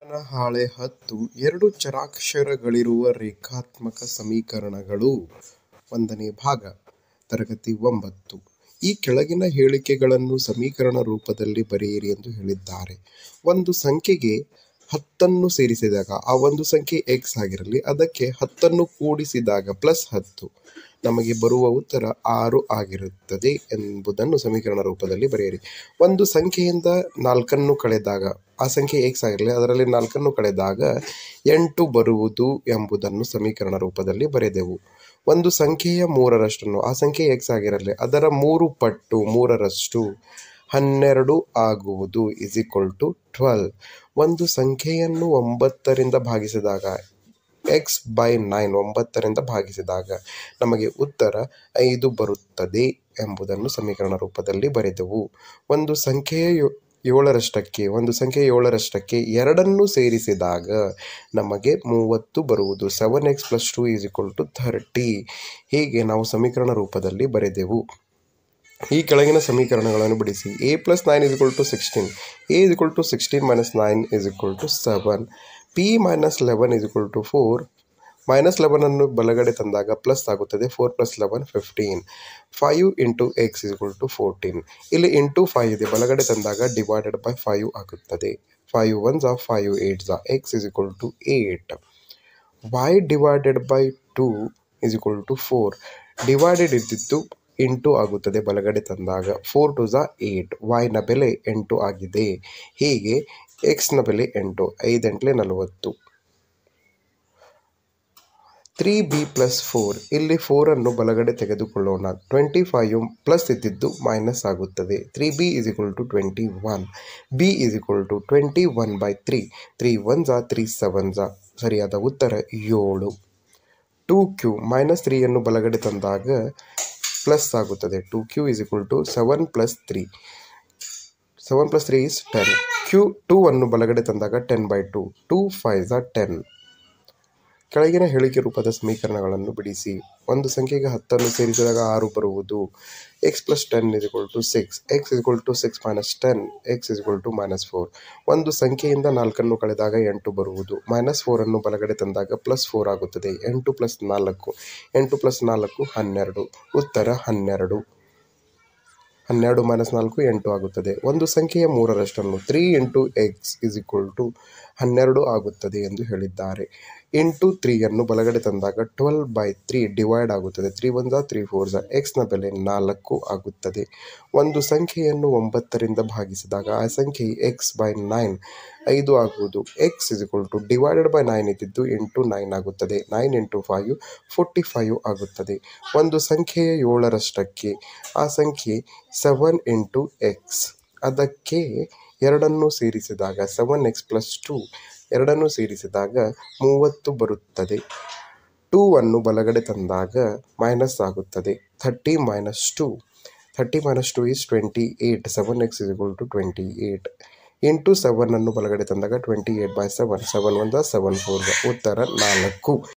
ಹಾಳೆ 10 ಎರಡು ಚರಾಕ್ಷರಗಳಿರುವ ರೇಖಾತ್ಮಕ ಸಮೀಕರಣಗಳು. 1ನೇ ಭಾಗ, ತರಗತಿ 9. ಈ ಕೆಳಗಿನ ಹೇಳಿಕೆಗಳನ್ನು ಸಮೀಕರಣ ರೂಪದಲ್ಲಿ ಬರೆಯಿರಿ ಎಂದು ಹೇಳಿದ್ದಾರೆ. ಒಂದು ಸಂಖ್ಯೆಗೆ 10 ಸೇರಿಸಿದಾಗ ಆ ಒಂದು ಸಂಖ್ಯೆ x ಆಗಿರಲಿ, ಅದಕ್ಕೆ 10 ಕೂಡಿಸಿದಾಗ +10 ನಮಗೆ ಬರುವ ಉತ್ತರ 6 ಆಗಿರುತ್ತದೆ ಎಂಬುದನ್ನು ಸಮೀಕರಣ ರೂಪದಲ್ಲಿ ಬರೆಯಿರಿ. ಒಂದು ಸಂಖ್ಯೆಯಿಂದ 4 ಕಳೆದಾಗ ಆ ಸಂಖ್ಯೆ x ಆಗಿರಲಿ, ಅದರಲ್ಲಿ 4 ಕಳೆದಾಗ 8 ಬರುವುದು ಎಂಬುದನ್ನು ಸಮೀಕರಣ ರೂಪದಲ್ಲಿ ಬರೆದೆವು. ಒಂದು ಸಂಖ್ಯೆಯ 3ರಷ್ಟನ್ನು, ಆ ಸಂಖ್ಯೆ x ಆಗಿರಲಿ, ಅದರ 3 ಪಟ್ಟು 3ರಷ್ಟು 12 ಆಗುವುದು = 12. ಒಂದು ಸಂಖ್ಯೆಯನ್ನು 9ರಿಂದ ಭಾಗಿಸಿದಾಗ x/9 9ರಿಂದ ಭಾಗಿಸಿದಾಗ ನಮಗೆ ಉತ್ತರ 5 ಬರುತ್ತದೆ ಎಂಬುದನ್ನು ಸಮೀಕರಣ ರೂಪದಲ್ಲಿ ಬರೆದೆವು. ಒಂದು ಸಂಖ್ಯೆಯ 7ರಷ್ಟಕ್ಕೆ 2 ಸೇರಿಸಿದಾಗ ನಮಗೆ 30 ಬರುವುದು 7x + 2 = 30. ಹೀಗೆ ನಾವು ಸಮೀಕರಣ ರೂಪದಲ್ಲಿ ಬರೆದೆವು. ಈ ಕೆಳಗಿನ ಸಮೀಕರಣಗಳನ್ನು ಬಿಡಿಸಿ. a + 9 = 16, a = 16 - 9 = 7, p - 11 = 4. -11 ಅನ್ನು ಬಲಗಡೆ ತಂದಾಗ ಪ್ಲಸ್ ಆಗುತ್ತದೆ. 4 + 11 15. 5 × x = 14. ಇಲ್ಲಿ × 5 ಇದೆ, ಬಲಗಡೆ ತಂದಾಗ /5 ಆಗುತ್ತದೆ. 5 1s 5 8s x = 8. y /2 = 4. Divided ಇದ್ದಿದ್ದು ಇಂಟು ಆಗುತ್ತದೆ ಬಲಗಡೆ ತಂದಾಗ. 4 2s 8. y ನ ಬೆಲೆ 8 ಆಗಿದೆ. ಹೀಗೆ x ನ ಬೆಲೆ 8. 5 8 40. 3b + 4. ಇಲ್ಲಿ 4 ಅನ್ನು ಬಲಗಡೆ ತೆಗೆದುಕೊಳ್ಳೋಣ. 25 ಪ್ಲಸ್ ಇದ್ದಿದ್ದು ಮೈನಸ್ ಆಗುತ್ತದೆ. 3b = 21. b = 21/3. 3 1s 3 7s. ಸರಿಯಾದ ಉತ್ತರ 7. 2q -3 ಅನ್ನು ಬಲಗಡೆ ತಂದಾಗ ಪ್ಲಸ್ ಆಗುತ್ತದೆ. 2q = 7 + 3. 7 + 3 is 10. 2 ಅನ್ನು ಬಲಗಡೆ ತಂದಾಗ 10/2. 2 5s 10. ಕೆಳಗಿನ ಹೇಳಿಕೆ ರೂಪದ ಸಮೀಕರಣಗಳನ್ನು ಬಿಡಿಸಿ. ಒಂದು ಸಂಖ್ಯೆಗೆ 10 ಸೇರಿಸಿದಾಗ 6 ಬರುವುದು. x + 10 = 6, x = 6 - 10, x = -4. ಒಂದು ಸಂಖ್ಯೆಯಿಂದ 4 ಕಳೆದಾಗ 8 ಬರುವುದು. -4 ಅನ್ನು ಬಲಗಡೆ ತಂದಾಗ +4 ಆಗುತ್ತದೆ. 8 + 4 8 + 4 12. ಉತ್ತರ 12. 12 - 4 8 ಆಗುತ್ತದೆ. ಒಂದು ಸಂಖ್ಯೆಯ 3ರಷ್ಟನ್ನು 3 × x = 12 ಆಗುತ್ತದೆ ಎಂದು ಹೇಳಿದ್ದಾರೆ. ಇಂಟು 3 ಅನ್ನು ಬಲಗಡೆ ತಂದಾಗ 12/3 ಡಿವೈಡ್ ಆಗುತ್ತದೆ. 3 1s 3 4s. x ನ ಬೆಲೆ 4 ಆಗುತ್ತದೆ. ಒಂದು ಸಂಖ್ಯೆಯನ್ನು 9ರಿಂದ ಭಾಗಿಸಿದಾಗ ಆ ಸಂಖ್ಯೆ x/9 5 ಆಗುವುದು. x /9 ಇದ್ದಿದ್ದು ಇಂಟು 9 ಆಗುತ್ತದೆ. 9 × 5 45 ಆಗುತ್ತದೆ. ಒಂದು ಸಂಖ್ಯೆಯ 7ರಷ್ಟಕ್ಕೆ, ಆ ಸಂಖ್ಯೆ 7 × x, ಅದಕ್ಕೆ 2 ಸೇರಿಸಿದಾಗ 7x + 2 2 ಸೇರಿಸಿದಾಗ 30 ಬರುತ್ತದೆ. 2 ಅನ್ನು ಬಲಗಡೆ ತಂದಾಗ ಮೈನಸ್ ಆಗುತ್ತದೆ. 30 - 2 30 - 2 is 28. 7x = 28. ಇಂಟು 7 ಅನ್ನು ಬಲಗಡೆ ತಂದಾಗ 28/7. 7 1s 7 4s. ಉತ್ತರ 4.